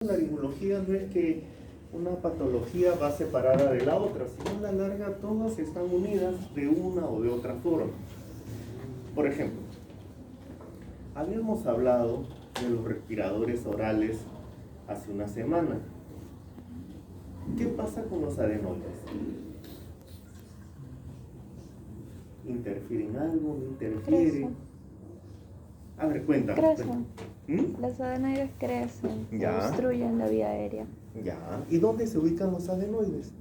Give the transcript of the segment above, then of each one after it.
La laringología no es que una patología va separada de la otra, sino a la larga todas están unidas de una o de otra forma. Por ejemplo, habíamos hablado de los respiradores orales hace una semana. ¿Qué pasa con los adenoides? ¿Interfieren algo? ¿No interfieren? Crecen. A ver, cuéntame. Crecen. ¿Mm? Los adenoides crecen, Ya. obstruyen la vía aérea. Ya. ¿Y dónde se ubican los adenoides?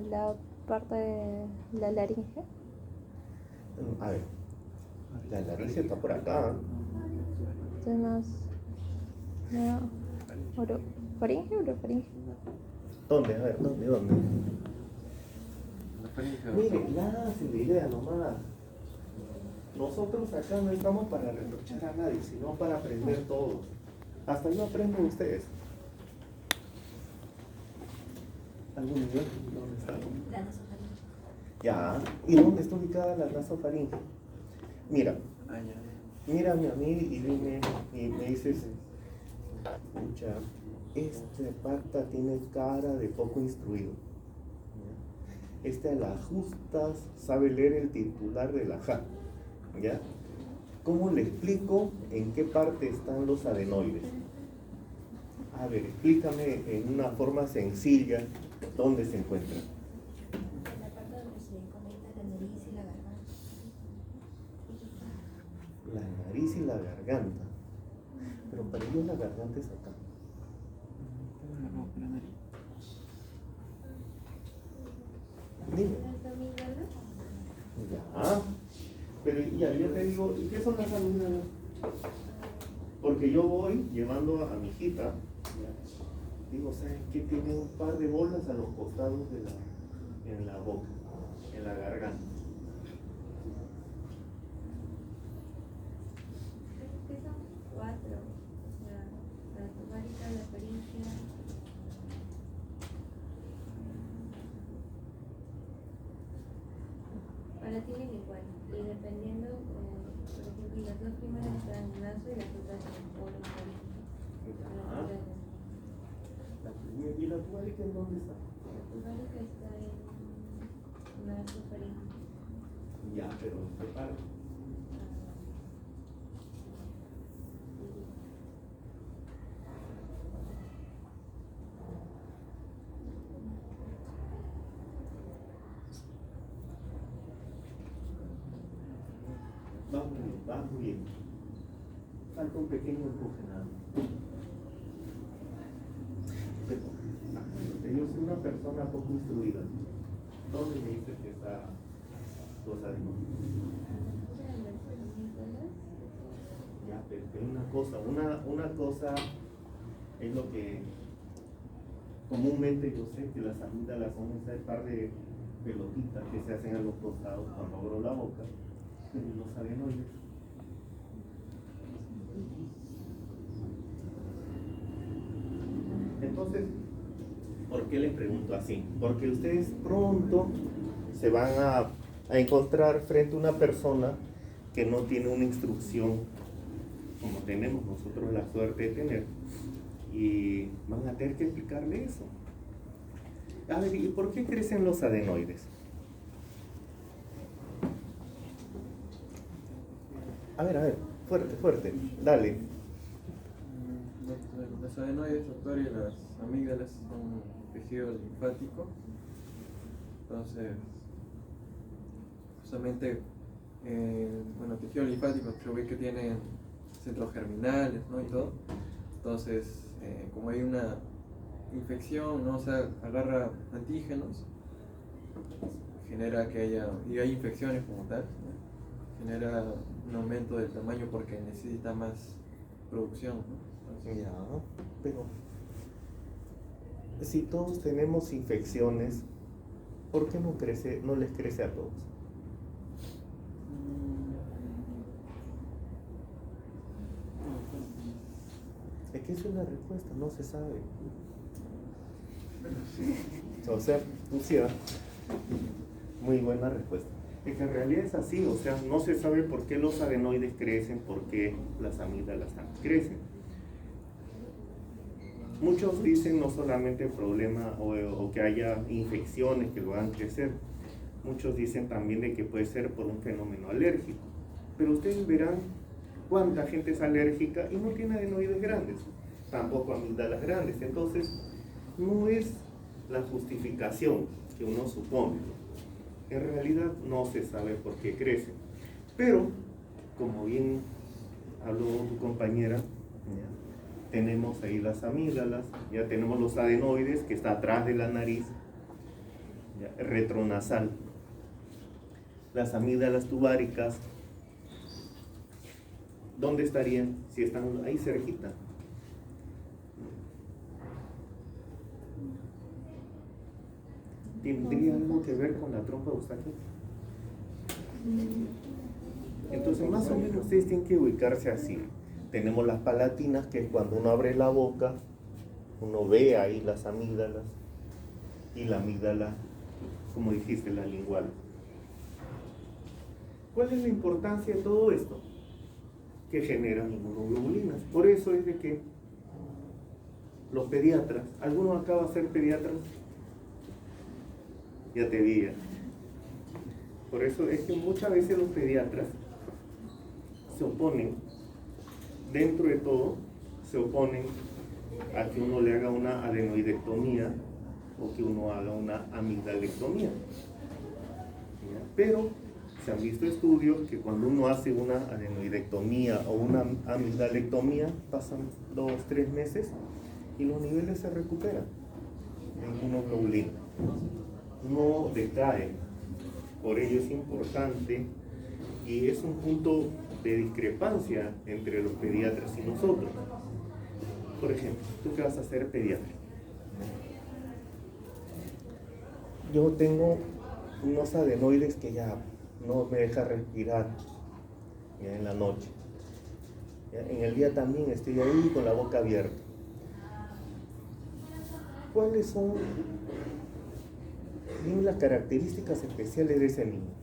La parte de la laringe. A ver, la laringe está por acá. Tenemos orofaringe, orofaringe. ¿Dónde? A ver, ¿dónde? Mire, láncese la idea nomás. Nosotros acá no estamos para reprochar a nadie, sino para aprender todos. Hasta yo aprendo de ustedes. ¿Algún nivel? ¿Dónde está? La nasofaringe. Ya. ¿Y dónde está ubicada la nasofaringe? Mira. Mírame a mí y dime, y me dices, escucha, este pata tiene cara de poco instruido. Este a las justas sabe leer el titular de la JA. ¿Ya? ¿Cómo le explico en qué parte están los adenoides? A ver, explícame en una forma sencilla dónde se encuentran. La parte donde se conecta la nariz y la garganta. La nariz y la garganta. Pero para ellos la garganta es acá. Dime. ¿Las amígdalas? Ya. Pero ya, yo te digo, ¿y qué son las amígdalas? Porque yo voy llevando a mi hijita, ya, digo, ¿sabes qué? Tiene un par de bolas a los costados en la boca, en la garganta. Creo que son 4. O sea, la torácica, la faríngea. Ahora tienen igual. Y dependiendo, por ejemplo, las dos primeras están en naso y las otras en orofaringe. ¿Y la tubaria en dónde está? La torácica está en nasofaringe. Ya, pero ¿en qué parte? Va muy bien. Falta un pequeño empuje nada más. Pero yo soy una persona poco instruida. ¿Dónde me dices que está los adenoides? Ya, pero una cosa es lo que comúnmente yo sé que las amígdalas son ese par de pelotitas que se hacen a los costados cuando abro la boca, pero los adenoides. Entonces, ¿por qué les pregunto así? Porque ustedes pronto se van a encontrar frente a una persona que no tiene una instrucción como tenemos nosotros la suerte de tener, y van a tener que explicarle eso. A ver, ¿y por qué crecen los adenoides? A ver, fuerte, dale. Los adenoides, doctor, y las amígdalas son tejido linfático. Entonces, justamente, tejido linfático se ve que tiene centros germinales, ¿no? Y todo. Entonces, como hay una infección, ¿no? O sea, agarra antígenos, genera que hay infecciones como tal, ¿no? Genera un aumento del tamaño porque necesita más producción, ¿no? Entonces, Ya, pero si todos tenemos infecciones, ¿por qué no les crece a todos? Es que esa es la respuesta, no se sabe. O sea, Lucía, muy buena respuesta. Es que en realidad es así, o sea, no se sabe por qué los adenoides crecen, por qué las amígdalas también crecen. Muchos dicen no solamente problema o que haya infecciones que lo hagan crecer, muchos dicen también de que puede ser por un fenómeno alérgico. Pero ustedes verán cuánta gente es alérgica y no tiene adenoides grandes, tampoco amígdalas grandes. Entonces, no es la justificación que uno supone. En realidad no se sabe por qué crecen. Pero, como bien habló tu compañera, ¿ya? Tenemos ahí las amígdalas, ya tenemos los adenoides que está atrás de la nariz, ¿ya? Retronasal. Las amígdalas tubáricas, ¿dónde estarían? Si están ahí cerquita. ¿Tendría algo que ver con la trompa de Eustaquio? Entonces, más o menos ustedes tienen que ubicarse así. Tenemos las palatinas, que es cuando uno abre la boca, uno ve ahí las amígdalas, y la amígdala, como dijiste, la lingual. ¿Cuál es la importancia de todo esto? Que generan inmunoglobulinas. Por eso es de que los pediatras, ¿alguno acaba de ser pediatras? Ya te vi. Por eso es que muchas veces los pediatras se oponen, dentro de todo, se oponen a que uno le haga una adenoidectomía o que uno haga una amigdalectomía. ¿Ya? Pero se han visto estudios que cuando uno hace una adenoidectomía o una amigdalectomía, pasan 2 o 3 meses y los niveles se recuperan de inmunoglobulina. No decaen. Por ello es importante y es un punto de discrepancia entre los pediatras y nosotros. Por ejemplo, ¿tú qué vas a hacer pediatra? Yo tengo unos adenoides que ya no me deja respirar ya en la noche. Ya, en el día también estoy ahí con la boca abierta. ¿Cuáles son las características especiales de ese niño?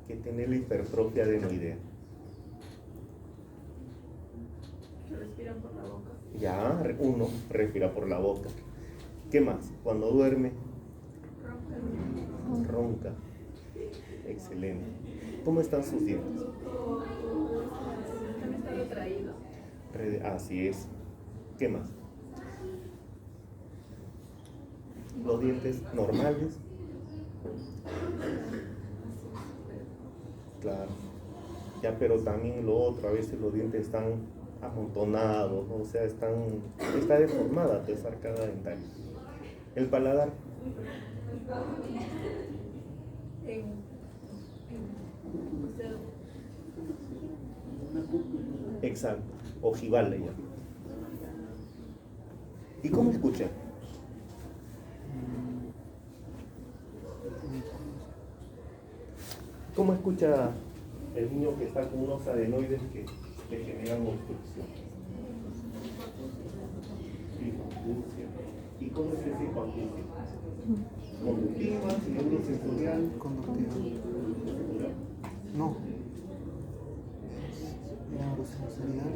Que tiene la hipertrofia adenoidea. Respiran por la boca. Ya, uno respira por la boca. ¿Qué más? Cuando duerme, ronca. Excelente. ¿Cómo están sus dientes? Han estado traídos. Así es. ¿Qué más? Los dientes normales. Claro. Ya, pero también lo otro, a veces los dientes están amontonados, ¿no? O sea, está deformada tu esa arcada dental. El paladar. Exacto. Ojival le llaman. ¿Y cómo escucha? ¿Cómo escucha el niño que está con unos adenoides que le generan obstrucción? Hipoacusia. ¿Y cómo es esa hipoacusia? ¿Conductiva, neurosensorial? Conductiva. No. Neurosensorial.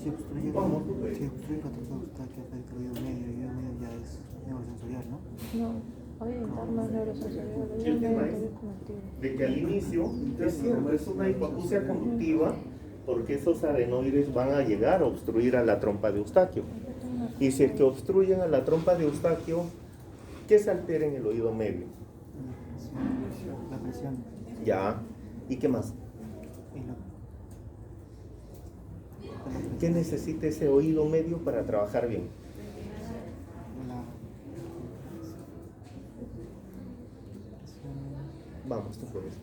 Si obstruye la trompa de Eustaquio afecta el oído medio, el oído medio ya es neurosensorial, ¿no? No, oído interno es neurosensorial, El oído tema medio es es conectivo. de que al inicio, es cierto, es una hipoacusia conductiva porque esos adenoides van a llegar a obstruir a la trompa de Eustaquio. Y si es que obstruyen a la trompa de Eustaquio, ¿qué se altera en el oído medio? La presión. Ya. ¿Y qué más? ¿Qué necesita ese oído medio para trabajar bien? Vamos, tú puedes.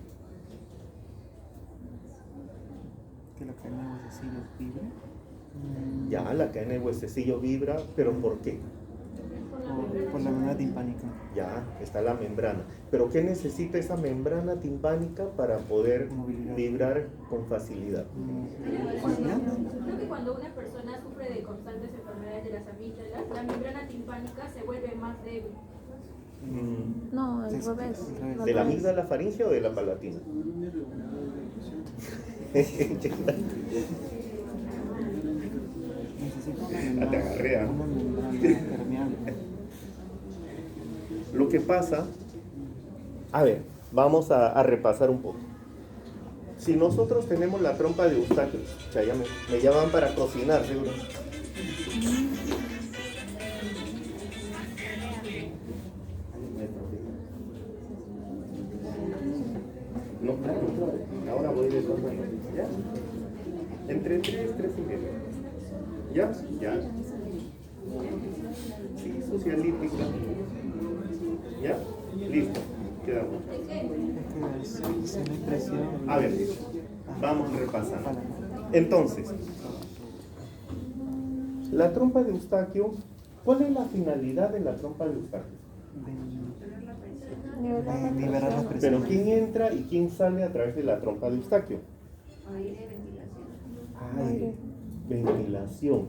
Que la cadena de huesecillos vibre. Ya, la cadena de huesecillos vibra, ¿pero por qué? Por la membrana timpánica. Ya, está la membrana. ¿Pero qué necesita esa membrana timpánica para poder vibrar con facilidad? Creo que cuando una persona sufre de constantes enfermedades de las amígdalas, la membrana timpánica se vuelve más débil. No, al revés. ¿De la amígdala faríngea o de la palatina? Necesita te agarré, ¿ah? Una membrana permeable. Lo que pasa, a ver, vamos a repasar un poco. Si nosotros tenemos la trompa de Eustaquio, o sea, ya me llaman para cocinar, seguro. No, claro, ahora voy de todas maneras, ¿ya? Entre 3 y medio. ¿Ya? Ya. Sí, socialítica. ¿Ya? Listo. Quedamos. Es que es una impresión. A ver, vamos repasando. Entonces, la trompa de Eustaquio, ¿cuál es la finalidad de la trompa de Eustaquio? Liberar la presión. Pero ¿quién entra y quién sale a través de la trompa de Eustaquio? Aire, ventilación.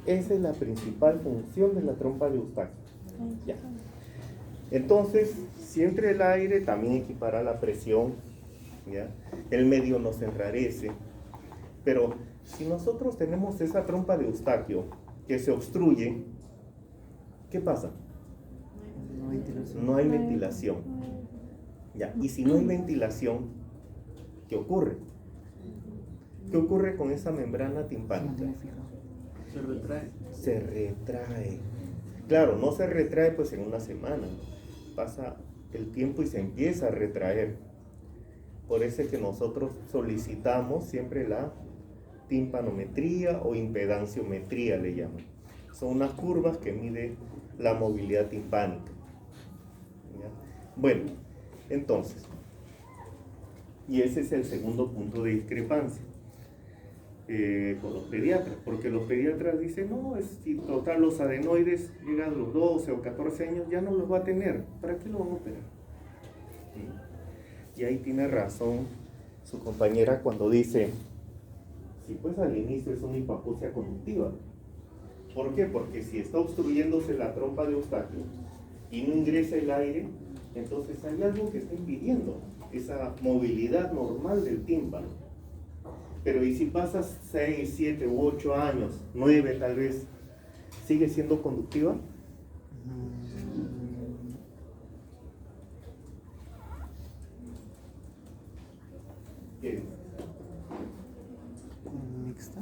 Esa es la principal función de la trompa de Eustaquio. Ya. Entonces, si entra el aire, también equipara la presión, ¿ya? El medio nos enrarece. Pero si nosotros tenemos esa trompa de Eustaquio que se obstruye, ¿qué pasa? No hay ventilación. No hay ventilación. Ya. Y si no hay ventilación, ¿qué ocurre? ¿Qué ocurre con esa membrana timpánica? Se retrae. Se retrae. Claro, no se retrae pues en una semana. Pasa el tiempo y se empieza a retraer. Por eso es que nosotros solicitamos siempre la timpanometría o impedanciometría, le llaman. Son unas curvas que miden la movilidad timpánica. ¿Ya? Bueno, entonces, y ese es el segundo punto de discrepancia con los pediatras, porque los pediatras dicen, no, si total los adenoides llegan a los 12 o 14 años, ya no los va a tener, ¿para qué lo van a operar? ¿Sí? Y ahí tiene razón su compañera cuando dice, sí, pues al inicio es una hipoacusia conductiva. ¿Por qué? Porque si está obstruyéndose la trompa de Eustaquio y no ingresa el aire, entonces hay algo que está impidiendo esa movilidad normal del tímpano. Pero ¿y si pasas 6, 7 u 8 años, 9 tal vez, sigue siendo conductiva? ¿Qué? Mixta.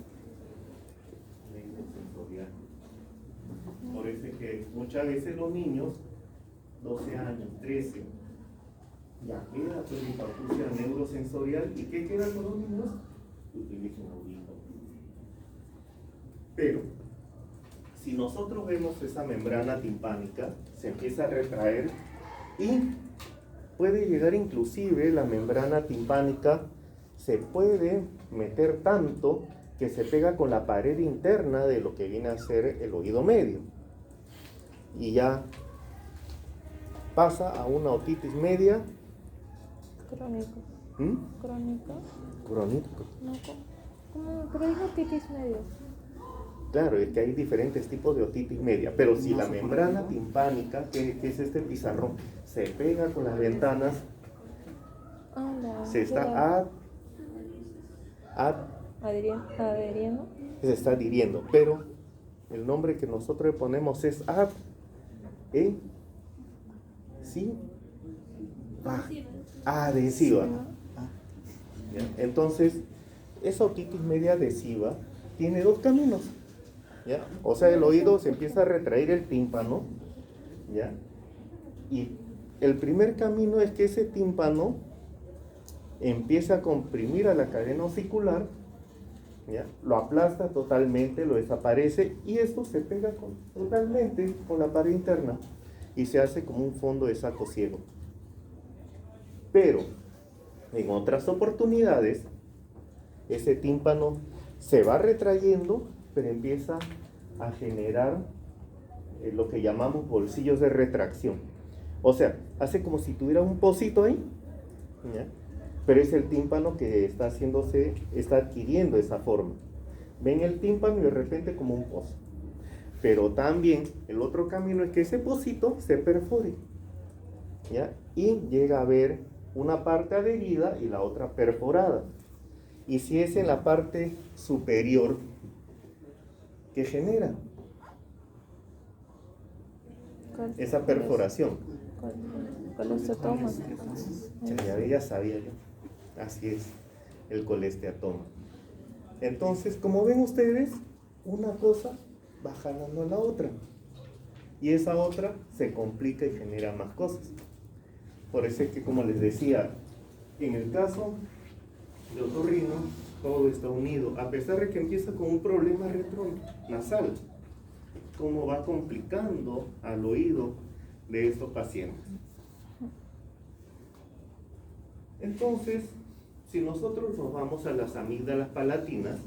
Neurosensorial. Por eso es que muchas veces los niños, 12 años, 13, ya queda pues hipoacusia neurosensorial. ¿Y qué queda con los niños? Utilizan audífonos. Pero si nosotros vemos esa membrana timpánica, se empieza a retraer y puede llegar inclusive la membrana timpánica, se puede meter tanto que se pega con la pared interna de lo que viene a ser el oído medio y ya pasa a una otitis media. Crónico. ¿Mm? Crónico. Crónico. No, ¿cómo? Pero dijo otitis medio. Claro, es que hay diferentes tipos de otitis media, pero si la membrana timpánica, que es este pizarrón, se pega con las ventanas, se está adheriendo. se está adhiriendo, pero el nombre que nosotros le ponemos es adhesiva. ¿Ya? Entonces, esa otitis media adhesiva tiene dos caminos. ¿Ya? O sea, el oído se empieza a retraer el tímpano, ¿ya? Y el primer camino es que ese tímpano empieza a comprimir a la cadena osicular, ¿ya? Lo aplasta totalmente, lo desaparece y esto se pega totalmente con la pared interna y se hace como un fondo de saco ciego. Pero en otras oportunidades ese tímpano se va retrayendo, pero empieza a generar lo que llamamos bolsillos de retracción. O sea, hace como si tuviera un pocito ahí, ¿ya? Pero es el tímpano que está adquiriendo esa forma. Ven el tímpano y de repente como un pozo. Pero también el otro camino es que ese pocito se perfore, ¿ya? Y llega a haber una parte adherida y la otra perforada. Y si es en la parte superior, ¿Qué genera? Esa ¿Cuál perforación. colesterol? Ya sabía yo. Así es, el colesteatoma. Entonces, como ven ustedes, una cosa va jalando a la otra. Y esa otra se complica y genera más cosas. Por eso es que, como les decía, en el caso de otorrino, todo está unido. A pesar de que empieza con un problema retronasal, como va complicando al oído de estos pacientes. Entonces, si nosotros nos vamos a las amígdalas palatinas,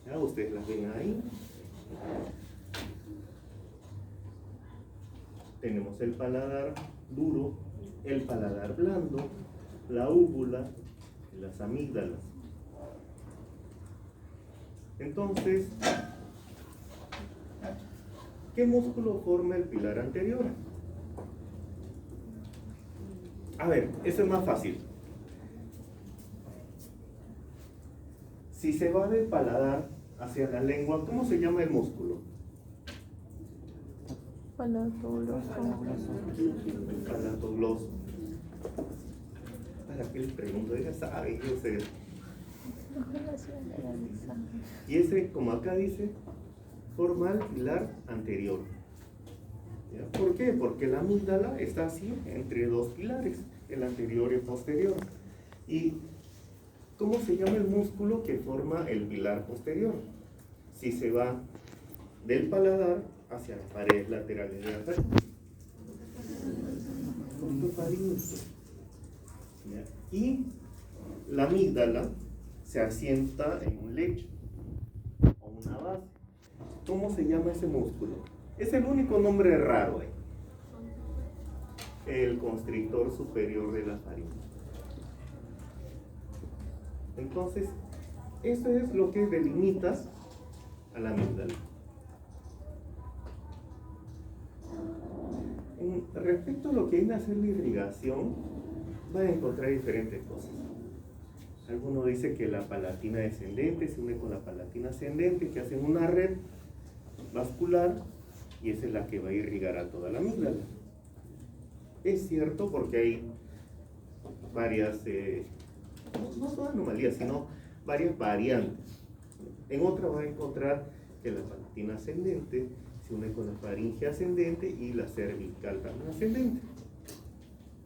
¿ya? Ustedes las ven ahí. Tenemos el paladar duro, el paladar blando, la úvula y las amígdalas. Entonces, ¿qué músculo forma el pilar anterior? A ver, eso es más fácil. Si se va del paladar hacia la lengua, ¿cómo se llama el músculo? Palatogloso. Palatogloso. ¿Para qué les pregunto? Ya saben, yo sé. Y ese, como acá dice, forma el pilar anterior. ¿Ya? ¿Por qué? Porque la amígdala está así entre dos pilares, el anterior y el posterior. ¿Y cómo se llama el músculo que forma el pilar posterior? Si se va del paladar hacia las paredes laterales de la faringe. Y la amígdala se asienta en un lecho o una base. ¿Cómo se llama ese músculo? Es el único nombre raro ahí. El constrictor superior de la faringe. Entonces, eso es lo que delimita a la amígdala. Respecto a lo que viene a hacer la irrigación, van a encontrar diferentes cosas. Algunos dicen que la palatina descendente se une con la palatina ascendente, que hacen una red vascular y esa es la que va a irrigar a toda la amígdala. Es cierto porque hay varias, no son anomalías, sino varias variantes. En otra va a encontrar que la palatina ascendente se une con la faringe ascendente y la cervical también ascendente.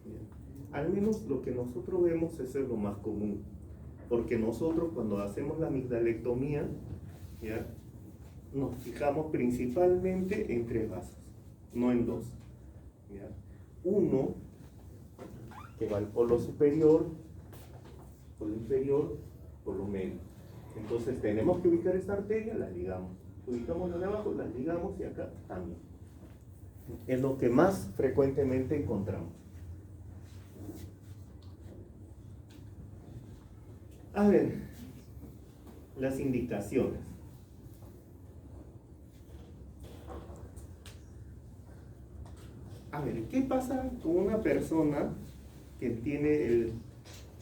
Bien. Al menos lo que nosotros vemos es lo más común, porque nosotros cuando hacemos la amigdalectomía, ¿ya? Nos fijamos principalmente en 3 vasos, no en 2. ¿Ya? Uno que va al polo superior, polo inferior, polo medio. Entonces tenemos que ubicar esta arteria, la ligamos. Ubicamos la de abajo, las ligamos y acá también. Es lo que más frecuentemente encontramos. A ver, las indicaciones. A ver, ¿qué pasa con una persona que tiene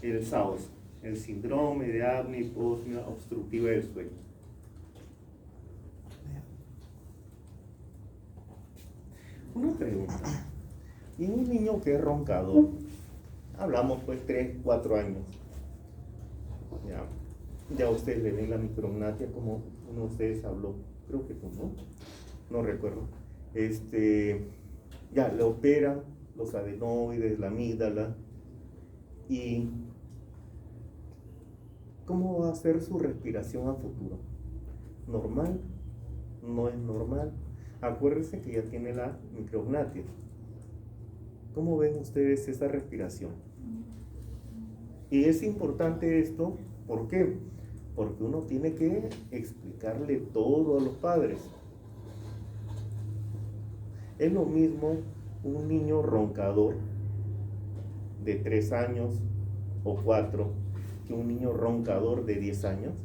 el SAOS, el síndrome de apnea hiposmia obstructiva del sueño? Una pregunta. Y un niño que es roncador, hablamos pues 3, 4 años, ya ustedes le ven la micrognatia como uno de ustedes habló, creo que tú, ¿no? No recuerdo. Ya le operan los adenoides, la amígdala, y ¿cómo va a ser su respiración a futuro? ¿Normal? ¿No es normal? Acuérdense que ya tiene la micrognatia. ¿Cómo ven ustedes esa respiración? Y es importante esto, ¿por qué? Porque uno tiene que explicarle todo a los padres. Es lo mismo un niño roncador de 3 años o 4 que un niño roncador de 10 años.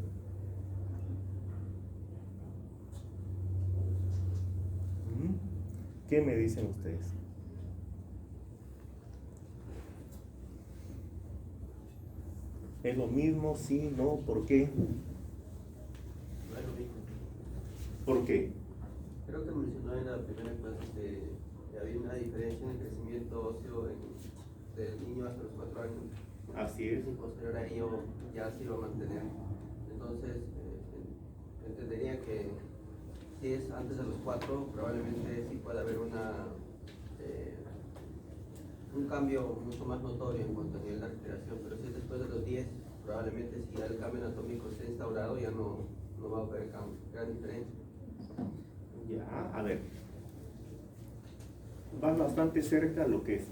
¿Qué me dicen ustedes? ¿Es lo mismo? ¿Sí? ¿No? ¿Por qué? ¿Por qué? Creo que mencionó en la primera clase que había una diferencia en el crecimiento óseo del niño hasta los 4 años. Así es. Y posterior a ello ya se iba a mantener. Entonces, entendería que si es antes de los 4, probablemente sí pueda haber un cambio mucho más notorio en cuanto a nivel de respiración, pero si es después de los 10, probablemente si ya el cambio anatómico se ha instaurado, ya no va a haber gran diferencia. Ya, a ver. Vas bastante cerca a lo que es.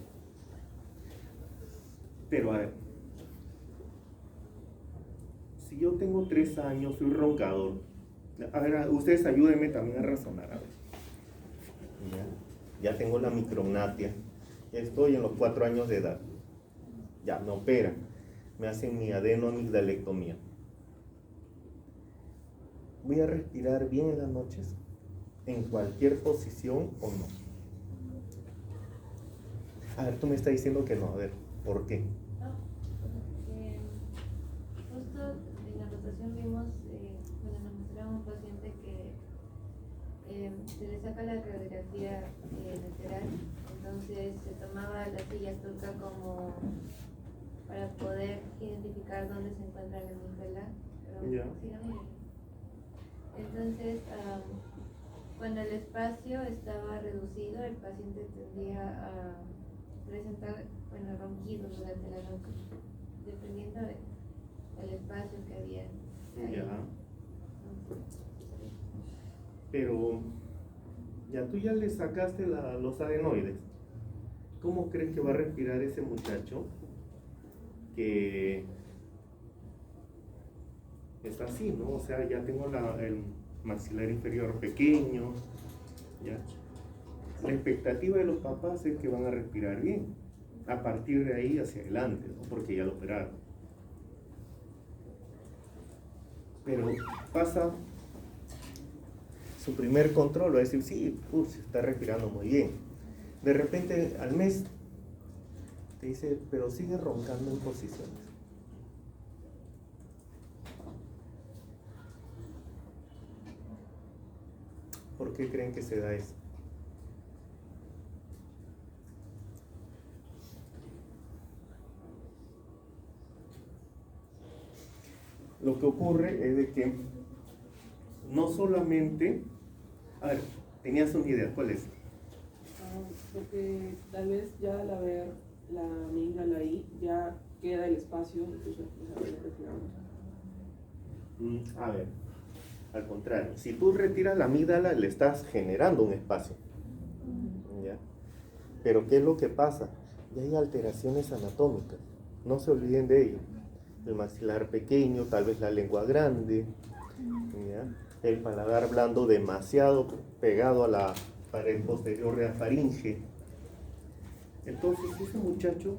Pero a ver. Si yo tengo 3 años, soy roncador. A ver, ustedes ayúdenme también a razonar. A ver. Ya tengo la micrognatia. Estoy en los 4 años de edad. Ya, me operan. Me hacen mi adenoamigdalectomía. ¿Voy a respirar bien en las noches? ¿En cualquier posición o no? A ver, tú me estás diciendo que no. A ver, ¿por qué? Justo en la rotación vimos, cuando nos mostraron un paciente que se le saca la radiografía lateral, entonces se tomaba la silla turca como para poder identificar dónde se encuentra la amígdala. Ya. Entonces, cuando el espacio estaba reducido, el paciente tendía a presentar ronquidos durante la noche, dependiendo del espacio que había ahí. Ya. Pero ya tú ya le sacaste los adenoides. ¿Cómo crees que va a respirar ese muchacho que está así, ¿no? O sea, ya tengo el maxilar inferior pequeño, ¿ya? La expectativa de los papás es que van a respirar bien, a partir de ahí hacia adelante, ¿no? Porque ya lo operaron. Pero pasa su primer control, va a decir, sí, se está respirando muy bien. De repente, al mes, te dice, pero sigue roncando en posiciones. ¿Por qué creen que se da eso? Lo que ocurre es de que no solamente, a ver, tenías una idea, ¿cuál es? Porque tal vez ya al haber la amígdala ahí, ya queda el espacio, incluso retiramos. A ver, al contrario, si tú retiras la amígdala, le estás generando un espacio. ¿Ya? Pero ¿qué es lo que pasa? Ya hay alteraciones anatómicas, no se olviden de ello. El maxilar pequeño, tal vez la lengua grande, ¿ya? El paladar blando demasiado pegado a la pared posterior de la faringe. Entonces ese muchacho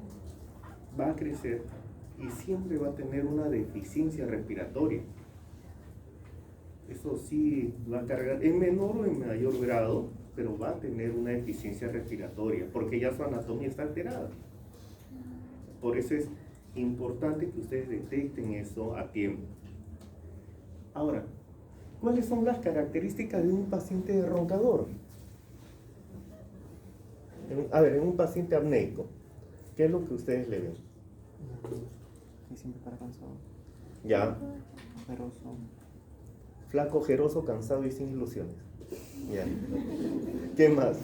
va a crecer y siempre va a tener una deficiencia respiratoria. Eso sí va a cargar en menor o en mayor grado, pero va a tener una deficiencia respiratoria porque ya su anatomía está alterada. Por eso es importante que ustedes detecten eso a tiempo. Ahora, ¿cuáles son las características de un paciente roncador? En un paciente apneico, ¿qué es lo que ustedes le ven? Y siempre para cansado. Ya. Ojeroso. Flaco, ojeroso, cansado y sin ilusiones. Ya. ¿Qué más?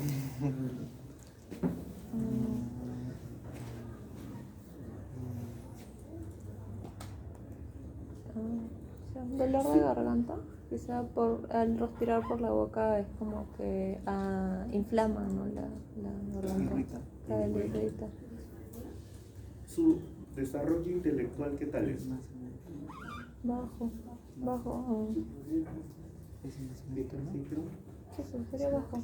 Dolor de garganta, quizá al respirar por la boca es como que inflama, ¿no? la garganta. Irrita. Le irrita. Su desarrollo intelectual, ¿qué tal es? Bajo. Es Sí, Eso sería bajo.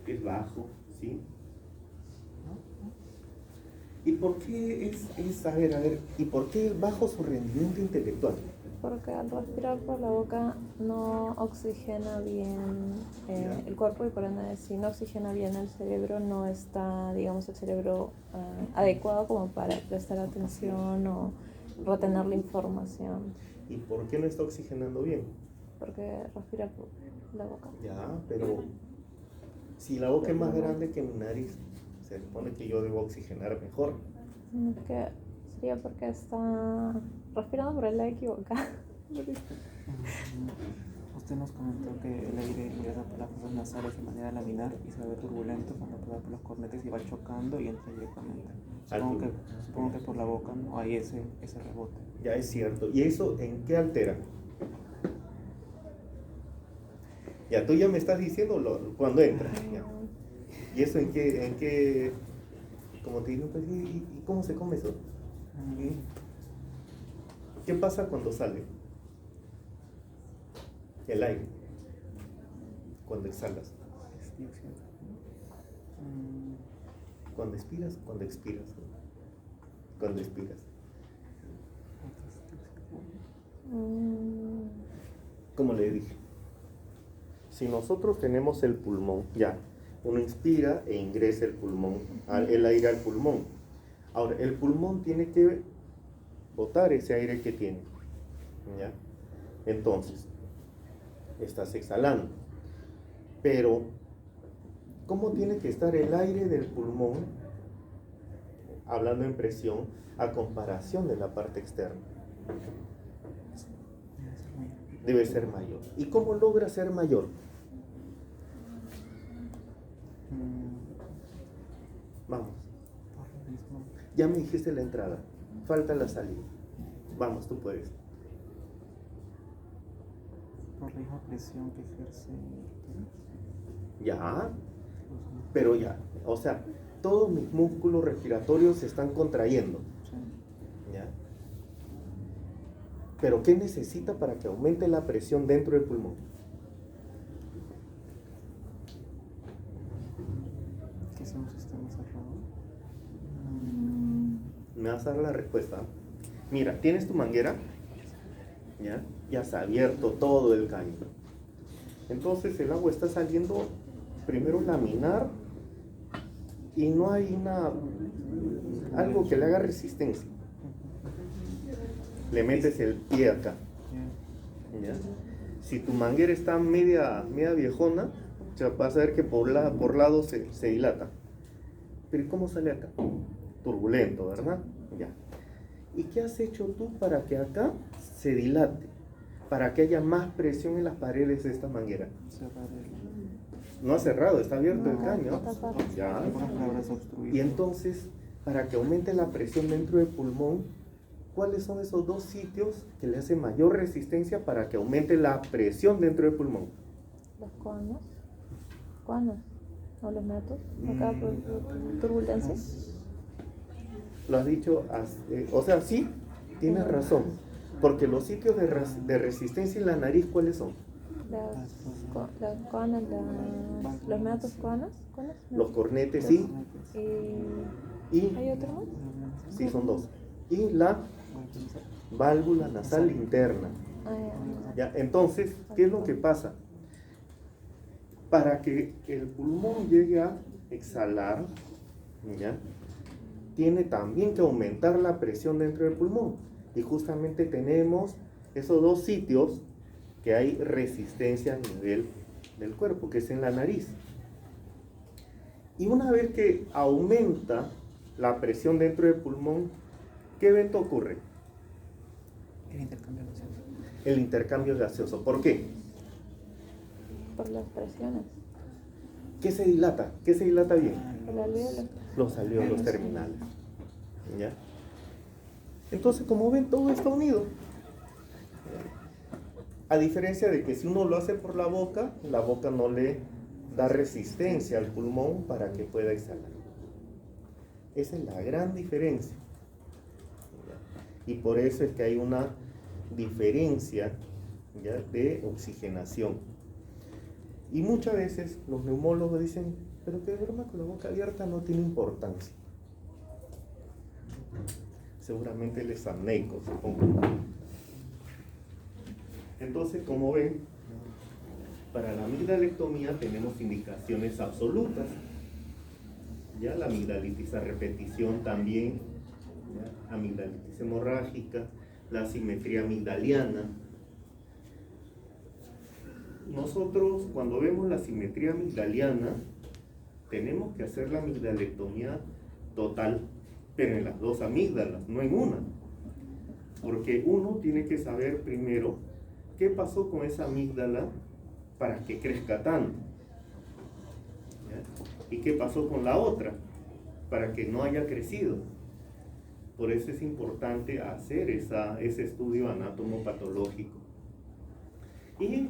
es bajo, ¿sí? ¿Y por qué a ver, ¿y por qué bajo su rendimiento intelectual? Porque al respirar por la boca no oxigena bien el cuerpo y por ende si no oxigena bien el cerebro no está, digamos, el cerebro adecuado como para prestar atención o retener la información. ¿Y por qué no está oxigenando bien? porque respira por la boca. Ya, pero si la boca es más grande que mi nariz, se supone que yo debo oxigenar mejor. Es que sería porque está respirando por el lado equivocado. Usted nos comentó que el aire ingresa por las fosas nasales de manera laminar y se ve turbulento cuando pasa por los cornetes y va chocando y entra directamente. Supongo que por la boca no hay ese rebote. Ya es cierto. ¿Y eso en qué altera? Ya, tú ya me estás diciendo cuando entra. Ya. ¿Y eso en qué, como te digo, pues, ¿y cómo se come eso? ¿Qué pasa cuando sale el aire? Cuando exhalas. Cuando expiras, cuando expiras. Cuando expiras. Como le dije, si nosotros tenemos el pulmón, ya, uno inspira e ingresa el aire al pulmón. Ahora, el pulmón tiene que botar ese aire que tiene, ¿ya? Entonces, estás exhalando. Pero, ¿cómo tiene que estar el aire del pulmón, hablando en presión, a comparación de la parte externa? Debe ser mayor. ¿Y cómo logra ser mayor? Vamos. Ya me dijiste la entrada, falta la salida. Vamos, tú puedes. Por la misma presión que ejerce. Ya, pero ya, o sea, todos mis músculos respiratorios se están contrayendo. ¿Ya? Pero ¿qué necesita para que aumente la presión dentro del pulmón? ¿Que sea un sistema cerrado? Me vas a dar la respuesta. Mira, tienes tu manguera, ¿ya? Ya se ha abierto todo el caño. Entonces el agua está saliendo primero laminar y no hay algo que le haga resistencia. Le metes el pie acá, ¿ya? Si tu manguera está media viejona, vas a ver que por lado se dilata. Pero ¿y cómo sale acá? Turbulento, ¿verdad? Ya. ¿Y qué has hecho tú para que acá se dilate? Para que haya más presión en las paredes de esta manguera. No ha cerrado, está abierto el caño. Ya. Y entonces, para que aumente la presión dentro del pulmón, ¿cuáles son esos dos sitios que le hacen mayor resistencia para que aumente la presión dentro del pulmón? Los conos. ¿Conos? ¿O los meatos? Acá por turbulencias. Lo has dicho, o sea, sí, tienes razón. Porque los sitios de resistencia en la nariz, ¿cuáles son? Los conos, los meatos conos. Los cornetes, sí. ¿Y hay otro más? Sí, son dos. Y la válvula nasal interna. ¿Ya? Entonces, ¿qué es lo que pasa? Para que el pulmón llegue a exhalar, ¿ya? Tiene también que aumentar la presión dentro del pulmón. Y justamente tenemos esos dos sitios que hay resistencia a nivel del cuerpo, que es en la nariz. Y una vez que aumenta la presión dentro del pulmón, ¿qué evento ocurre? El intercambio gaseoso. El intercambio gaseoso. ¿Por qué? Por las presiones. ¿Qué se dilata? ¿Qué se dilata bien? El alveolo. Los alveolos terminales. ¿Ya? Entonces, como ven, todo está unido. A diferencia de que si uno lo hace por la boca no le da resistencia al pulmón para que pueda exhalar. Esa es la gran diferencia. Y por eso es que hay una diferencia, ¿ya?, de oxigenación. Y muchas veces los neumólogos dicen, pero que duerma con la boca abierta no tiene importancia. Seguramente él es apneico, supongo. Entonces, como ven, para la amigdalectomía tenemos indicaciones absolutas. Ya la amigdalitis a repetición también, ¿ya?, amigdalitis hemorrágica, la asimetría amigdaliana. nosotros cuando vemos la simetría amigdaliana, tenemos que hacer la amigdalectomía total, pero en las dos amígdalas, no en una. Porque uno tiene que saber primero qué pasó con esa amígdala para que crezca tanto. ¿Ya? ¿Y qué pasó con la otra? Para que no haya crecido. Por eso es importante hacer ese estudio anatomopatológico. Y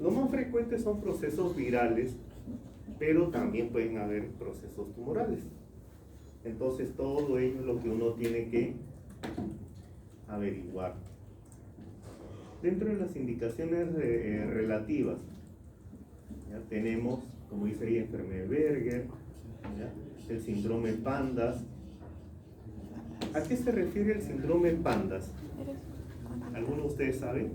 lo más frecuente son procesos virales, pero también pueden haber procesos tumorales. Entonces todo ello es lo que uno tiene que averiguar. Dentro de las indicaciones relativas, ya tenemos, como dice ahí, enfermedad de Berger, ¿ya? El síndrome PANDAS. ¿A qué se refiere el síndrome PANDAS? ¿Alguno de ustedes sabe?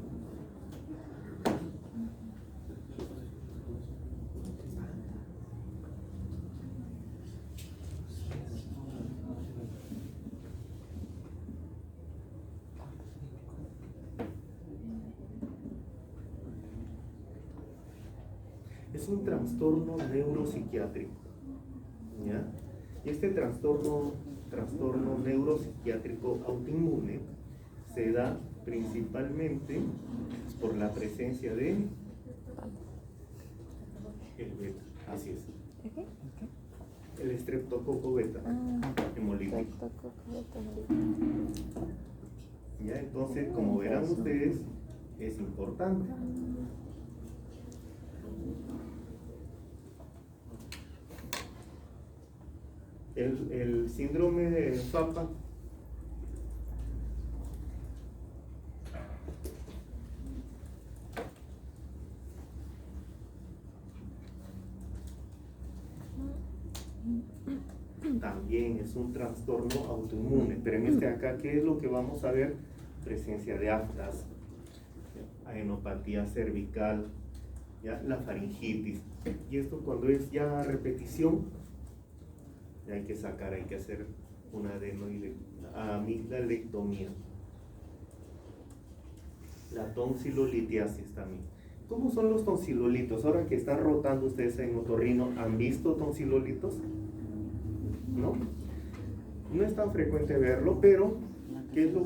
Es un trastorno neuropsiquiátrico, ¿ya? Y este trastorno neuropsiquiátrico autoinmune se da principalmente por la presencia de el beta, así es, el estreptococo beta hemolítico. Ya, entonces, como verán ustedes, es importante. El síndrome de FAPA también es un trastorno autoinmune, pero en este acá, ¿qué es lo que vamos a ver? Presencia de aftas, adenopatía cervical, ¿ya? La faringitis. Y esto cuando es ya repetición, ya hay que sacar, hay que hacer una amigdalectomía. La tonsilolitiasis también. ¿Cómo son los tonsilolitos? Ahora que están rotando ustedes en otorrino, ¿han visto tonsilolitos? ¿No? No es tan frecuente verlo, pero ¿qué es lo?